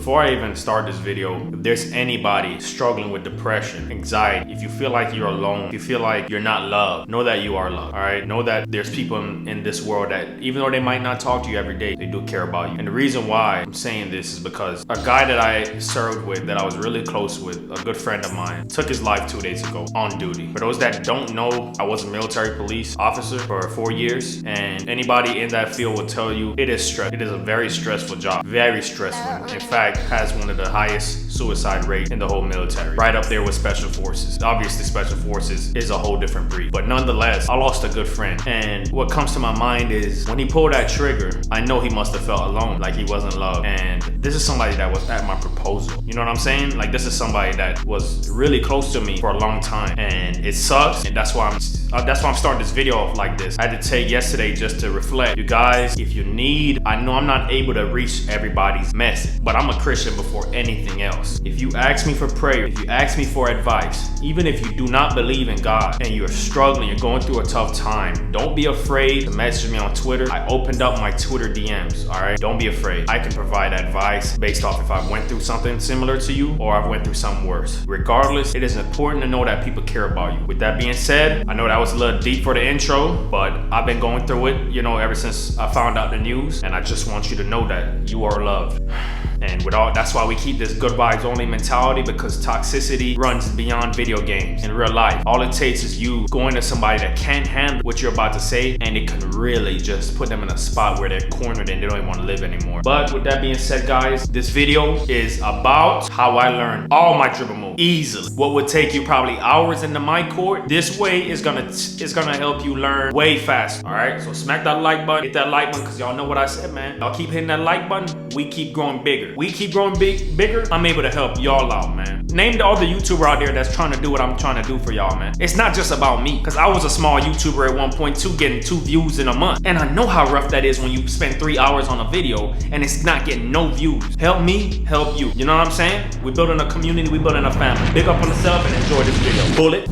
Before I even start this video, if there's anybody struggling with depression, anxiety, if you feel like you're alone, if you feel like you're not loved, know that you are loved, all right? Know that there's people in this world that even though they might not talk to you every day, they do care about you. And the reason why I'm saying this is because a guy that I served with, that I was really close with, a good friend of mine, took his life 2 days ago on duty. For those that don't know, I was a military police officer for 4 years, and anybody in that field will tell you it is stress. It is a very stressful job, very stressful. In fact, has one of the highest suicide rates in the whole military, right up there with special forces. Obviously, special forces is a whole different breed, but nonetheless, I lost a good friend. And what comes to my mind is when he pulled that trigger, I know he must have felt alone, like he wasn't loved. And this is somebody that was at my proposal. You know what I'm saying? Like, this is somebody that was really close to me for a long time, and it sucks. And that's why I'm starting this video off like this. I had to take yesterday just to reflect. You guys, if you need, I know I'm not able to reach everybody's message, but I'm a Christian before anything else. If you ask me for prayer, if you ask me for advice, even if you do not believe in God and you're struggling, you're going through a tough time, don't be afraid to message me on Twitter. I opened up my Twitter DMs, all right? Don't be afraid. I can provide advice based off if I went through something similar to you or I went through something worse. Regardless, it is important to know that people care about you. With that being said, I know that was a little deep for the intro, but I've been going through it, you know, ever since I found out the news, and I just want you to know that you are loved. And that's why we keep this good vibes only mentality, because toxicity runs beyond video games in real life. All it takes is you going to somebody that can't handle what you're about to say, and it can really just put them in a spot where they're cornered and they don't even want to live anymore. But with that being said, guys, this video is about how I learned all my dribble moves easily. What would take you probably hours into my court, this way is gonna help you learn way faster. All right, so smack that like button, hit that like button, because y'all know what I said, man. Y'all keep hitting that like button, we keep growing bigger. We keep growing bigger, I'm able to help y'all out, man. Name the other YouTuber out there that's trying to do what I'm trying to do for y'all, man. It's not just about me, because I was a small YouTuber at one point too, getting 2 views in a month. And I know how rough that is when you spend 3 hours on a video and it's not getting no views. Help me, help you. You know what I'm saying? We're building a community, we're building a family. Big up on yourself and enjoy this video. Bullet.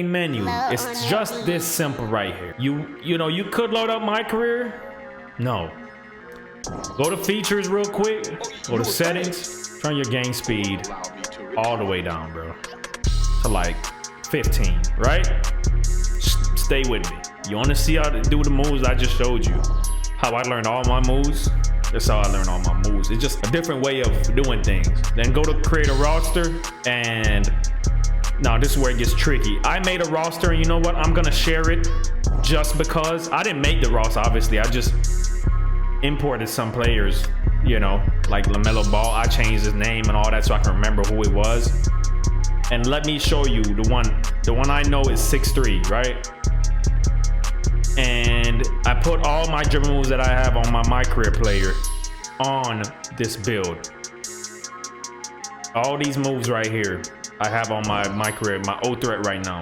Menu. It's just this simple right here. You know, you could load up my career. No. Go to features real quick. Go to settings. Turn your game speed all the way down, bro. To like 15, right? Stay with me. You want to see how to do the moves I just showed you? How I learned all my moves? That's how I learned all my moves. It's just a different way of doing things. Then go to create a roster, and now this is where it gets tricky. I made a roster, and you know what? I'm gonna share it just because I didn't make the roster, obviously. I just imported some players, you know, like LaMelo Ball. I changed his name and all that so I can remember who it was. And let me show you the one I know is 6'3", right? And I put all my dribble moves that I have on my career player on this build. All these moves right here I have on my career, my O threat right now.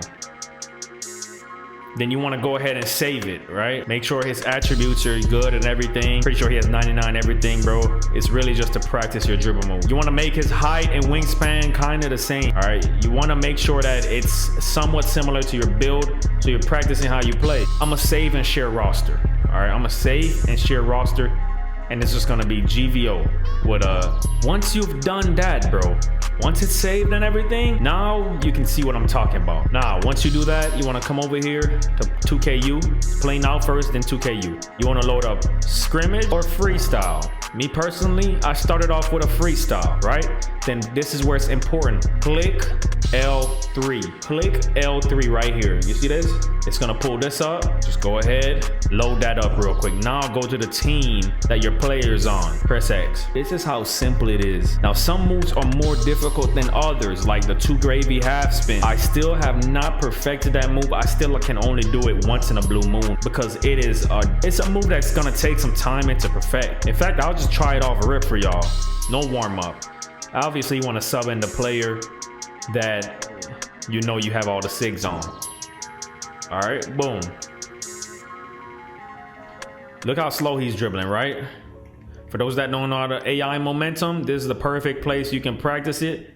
Then you want to go ahead and save it, right? Make sure his attributes are good and everything. Pretty sure he has 99 everything, bro. It's really just to practice your dribble move. You want to make his height and wingspan kind of the same, all right? You want to make sure that it's somewhat similar to your build, so you're practicing how you play. I'm gonna save and share roster, all right? I'm gonna save and share roster, and it's just gonna be GVO with once you've done that, bro, once it's saved and everything, now you can see what I'm talking about. Now, once you do that, you want to come over here to 2KU, play now first, then 2KU. You want to load up scrimmage or freestyle. Me personally, I started off with a freestyle, right? Then this is where it's important. Click L3. Click L3 right here. You see this? It's gonna pull this up. Just go ahead, load that up real quick. Now go to the team that your player's on. Press X. This is how simple it is. Now, some moves are more difficult than others, like the 2 gravy half spin. I still have not perfected that move. I still can only do it once in a blue moon because it's a move that's gonna take some time to perfect. In fact, I'll just try it off rip for y'all. No warm up. Obviously, you want to sub in the player that you know you have all the SIGs on. All right, boom. Look how slow he's dribbling, right? For those that don't know how to AI momentum, this is the perfect place you can practice it.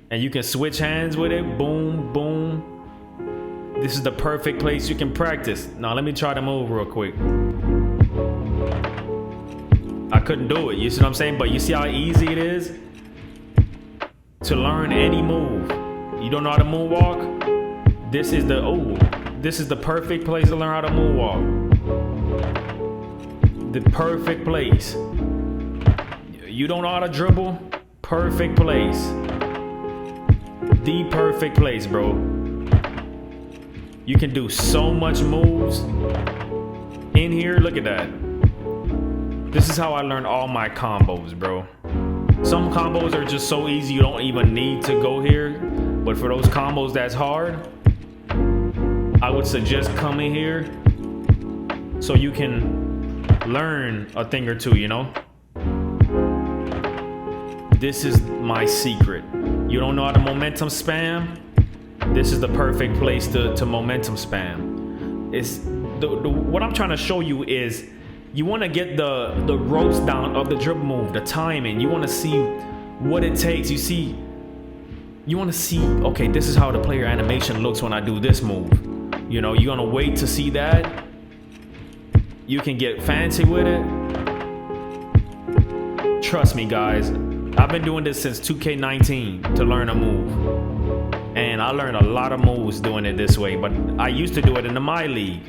And you can switch hands with it. Boom, boom. This is the perfect place you can practice. Now let me try to move real quick. I couldn't do it, you see what I'm saying? But you see how easy it is to learn any move. You don't know how to moonwalk? This is the perfect place to learn how to moonwalk. The perfect place. You don't know how to dribble? Perfect place. The perfect place, bro. You can do so much moves in here. Look at that. This is how I learned all my combos, bro. Some combos are just so easy you don't even need to go here. But for those combos that's hard, I would suggest coming here so you can learn a thing or two, you know? This is my secret. You don't know how to momentum spam? This is the perfect place to momentum spam. It's what I'm trying to show you is you want to get the ropes down of the dribble move, the timing. You want to see what it takes. You want to see, okay, this is how the player animation looks when I do this move. You know, you're gonna wait to see that. You can get fancy with it. Trust me, guys. I've been doing this since 2K19 to learn a move. And I learned a lot of moves doing it this way, but I used to do it in my league.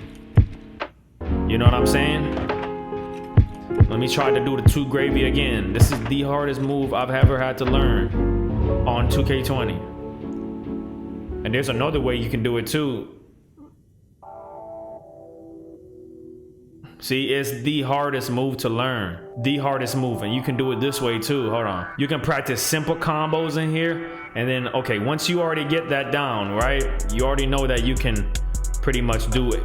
You know what I'm saying? Let me try to do the 2 gravy again. This is the hardest move I've ever had to learn on 2K20. And there's another way you can do it too. See, it's the hardest move to learn. The hardest move, and you can do it this way too. Hold on. You can practice simple combos in here, and then, okay, once you already get that down, right? You already know that you can pretty much do it.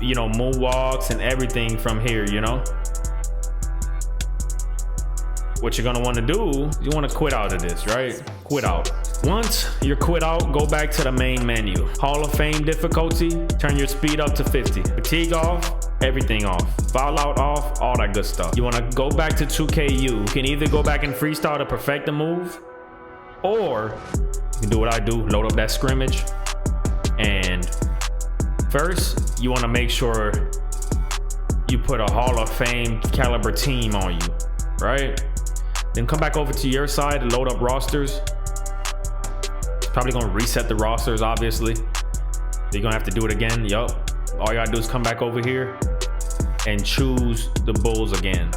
You know, moonwalks and everything from here, you know? What you're gonna wanna do, you wanna quit out of this, right? Quit out. Once you're quit out, go back to the main menu. Hall of Fame difficulty, turn your speed up to 50. Fatigue off, everything off. Foul out off, all that good stuff. You wanna go back to 2KU. You can either go back and freestyle to perfect the move, or you can do what I do, load up that scrimmage. And first, you wanna make sure you put a Hall of Fame caliber team on you, right? Then come back over to your side and load up rosters. Probably gonna reset the rosters, obviously. You're gonna have to do it again. Yup. All you gotta do is come back over here and choose the Bulls again.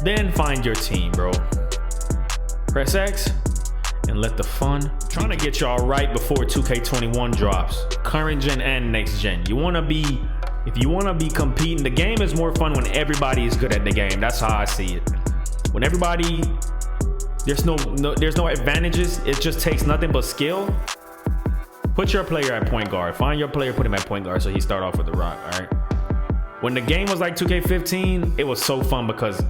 Then find your team, bro. Press X and let the fun. I'm trying to get y'all right before 2K21 drops. Current gen and next gen. If you wanna be competing, the game is more fun when everybody is good at the game. That's how I see it. When everybody, there's no advantages. It just takes nothing but skill. Put your player at point guard. Find your player, put him at point guard so he start off with the rock, all right? When the game was like 2K15, it was so fun because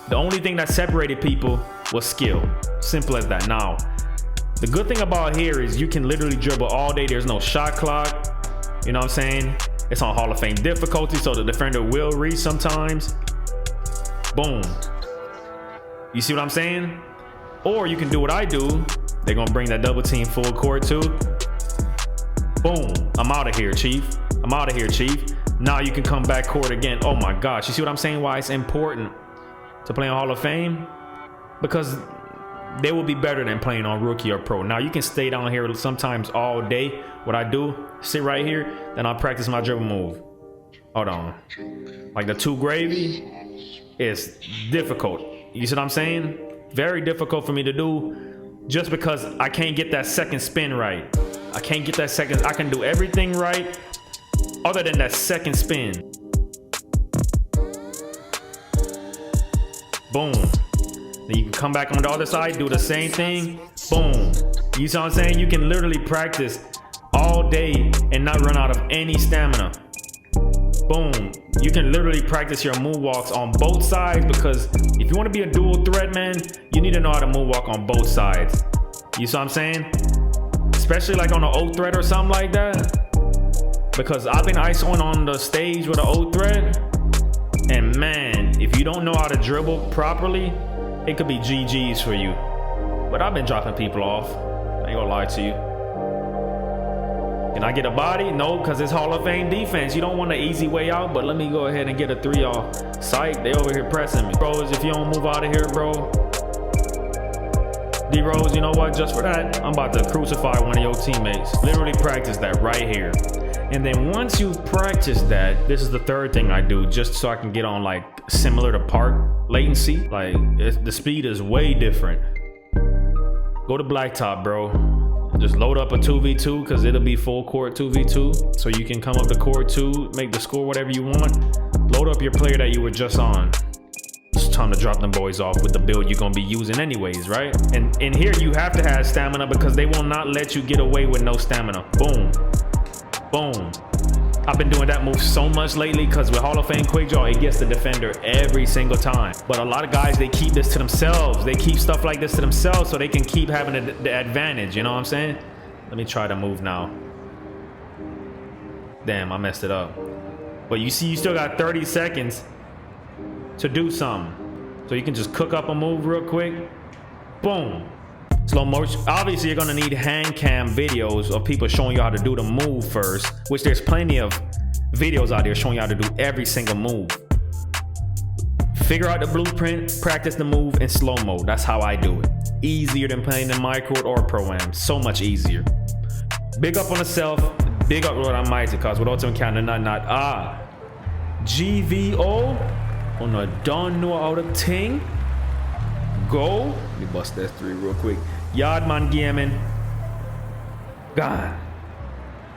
the only thing that separated people was skill. Simple as that. Now, the good thing about here is you can literally dribble all day. There's no shot clock. You know what I'm saying? It's on Hall of Fame difficulty, so the defender will reach sometimes. Boom. You see what I'm saying? Or you can do what I do. They're gonna bring that double team full court too. Boom. I'm out of here, Chief. I'm out of here, Chief. Now you can come back court again. Oh my gosh. You see what I'm saying? Why it's important to play on Hall of Fame? Because they will be better than playing on rookie or pro. Now you can stay down here sometimes all day. What I do, sit right here, then I'll practice my dribble move. Hold on. Like the 2 gravy is difficult. You see what I'm saying? Very difficult for me to do just because I can't get that second spin right. I can't get that second. I can do everything right other than that second spin. Boom. Then you can come back on the other side, do the same thing. Boom. You see what I'm saying? You can literally practice all day and not run out of any stamina. Boom. You can literally practice your moonwalks on both sides, because if you want to be a dual threat, man, you need to know how to moonwalk on both sides. You see what I'm saying? Especially like on an O threat or something like that. Because I've been ISOing on the stage with an O threat. And man, if you don't know how to dribble properly, it could be GG's for you. But I've been dropping people off. I ain't gonna lie to you. Can I get a body? No, because it's Hall of Fame defense. You don't want an easy way out, but let me go ahead and get a 3 off. Psych, they over here pressing me. Bros, if you don't move out of here, bro. D-Rose, you know what? Just for that, I'm about to crucify one of your teammates. Literally practice that right here. And then once you've practiced that, this is the third thing I do, just so I can get on like similar to park latency. Like the speed is way different. Go to blacktop, bro. Just load up a 2v2 because it'll be full court 2v2. So you can come up to court 2, make the score whatever you want. Load up your player that you were just on. It's time to drop them boys off with the build you're gonna be using anyways, right? And in here you have to have stamina because they will not let you get away with no stamina. Boom. Boom. I've been doing that move so much lately because with Hall of Fame quick draw, it gets the defender every single time. But a lot of guys, they keep this to themselves. They keep stuff like this to themselves so they can keep having the advantage. You know what I'm saying? Let me try to move now. Damn, I messed it up. But you see, you still got 30 seconds to do something. So you can just cook up a move real quick. Boom. Slow motion. Obviously, you're gonna need hand cam videos of people showing you how to do the move first, which there's plenty of videos out there showing you how to do every single move. Figure out the blueprint, practice the move in slow mo. That's how I do it. Easier than playing in my court or pro-am. So much easier. Big up on yourself. Big up what I might cause without some kind of not GVO on a done no out of ting. Go. Let me bust that 3 real quick. Yardman gaming. God.